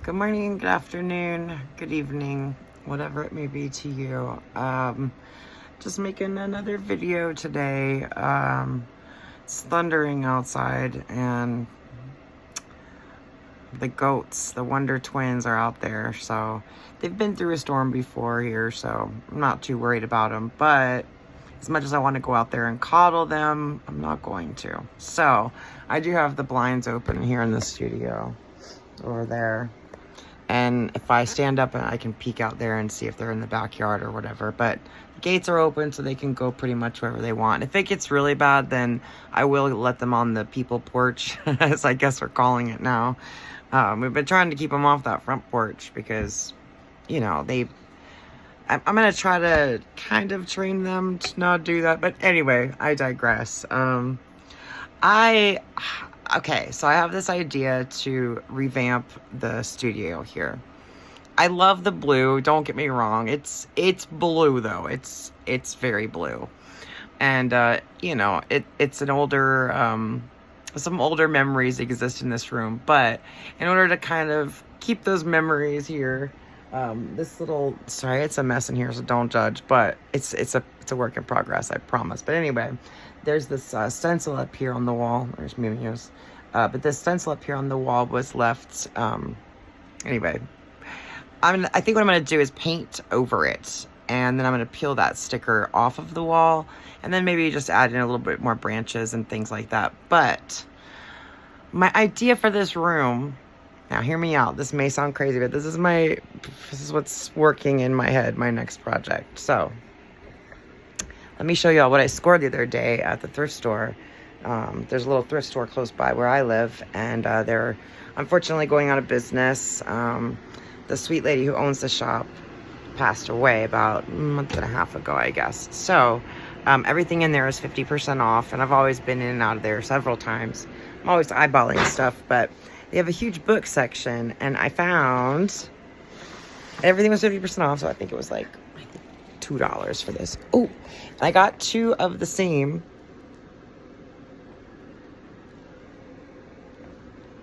Good morning, good afternoon, good evening, whatever it may be to you. Just making another video today. It's thundering outside and the goats, the Wonder Twins, are out there. So they've been through a storm before here, so I'm not too worried about them. But as much as I want to go out there and coddle them, I'm not going to. So I do have the blinds open here in the studio over there. And if I stand up, I can peek out there and see if they're in the backyard or whatever. But the gates are open, so they can go pretty much wherever they want. If it gets really bad, then I will let them on the people porch, as I guess we're calling it now. We've been trying to keep them off that front porch because, you know, I'm going to try to kind of train them to not do that. But anyway, I digress. Okay, so I have this idea to revamp the studio here. I love the blue, don't get me wrong. It's blue though. It's very blue. And you know, it's an older some older memories exist in this room, but in order to kind of keep those memories here, this little, sorry, it's a mess in here, so don't judge, but it's a work in progress, I promise. But anyway, there's this stencil up here on the wall. There's Mimios. But this stencil up here on the wall was left. Anyway, I think what I'm going to do is paint over it. And then I'm going to peel that sticker off of the wall. And then maybe just add in a little bit more branches and things like that. But my idea for this room, now hear me out. This may sound crazy, but this is what's working in my head, my next project. So let me show y'all what I scored the other day at the thrift store. There's a little thrift store close by where I live, and they're unfortunately going out of business. The sweet lady who owns the shop passed away about a month and a half ago, I guess. So everything in there is 50% off, and I've always been in and out of there several times. I'm always eyeballing stuff, but they have a huge book section, and I found everything was 50% off, so I think it was like $2 for this. Oh, I got 2 of the same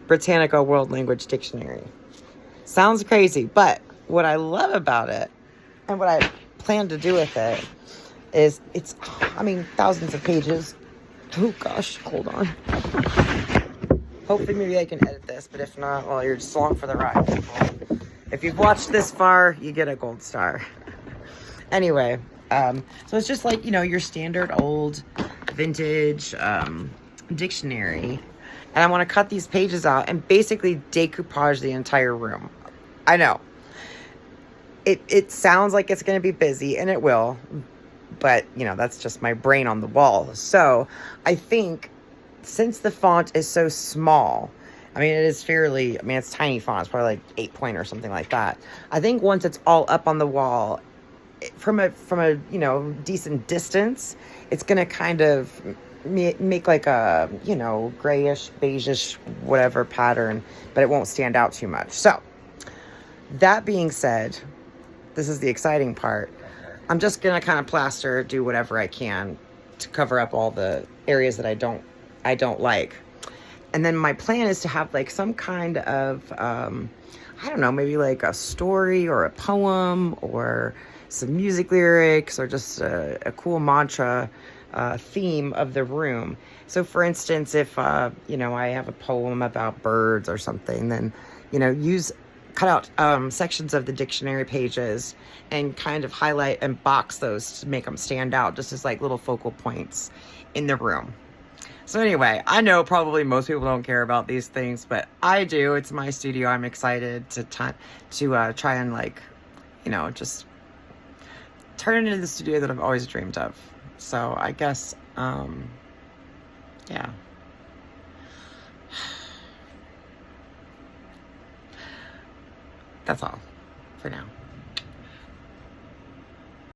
Britannica World Language Dictionary. Sounds crazy, but what I love about it and what I plan to do with it is thousands of pages. Oh gosh, hold on. Hopefully maybe I can edit this, but if not, well, you're just along for the ride, people. If you've watched this far, you get a gold star. Anyway, so it's just like, you know, your standard old vintage dictionary. And I want to cut these pages out and basically decoupage the entire room. I know. It sounds like it's going to be busy, and it will. But, you know, that's just my brain on the wall. So I think since the font is so small, I mean, it's tiny font. It's probably like 8 point or something like that. I think once it's all up on the wall, from a you know, decent distance, it's going to kind of make like a, you know, grayish, beigeish, whatever pattern, but it won't stand out too much. So that being said, this is the exciting part. I'm just going to kind of do whatever I can to cover up all the areas that I don't like. And then my plan is to have like some kind of, I don't know, maybe like a story or a poem or some music lyrics or just a cool mantra theme of the room. So for instance, if you know, I have a poem about birds or something, then, you know, cut out sections of the dictionary pages and kind of highlight and box those to make them stand out, just as like little focal points in the room. So anyway, I know probably most people don't care about these things, but I do. It's my studio. I'm excited to try and, like, you know, just turn it into the studio that I've always dreamed of. So I guess, yeah. That's all for now.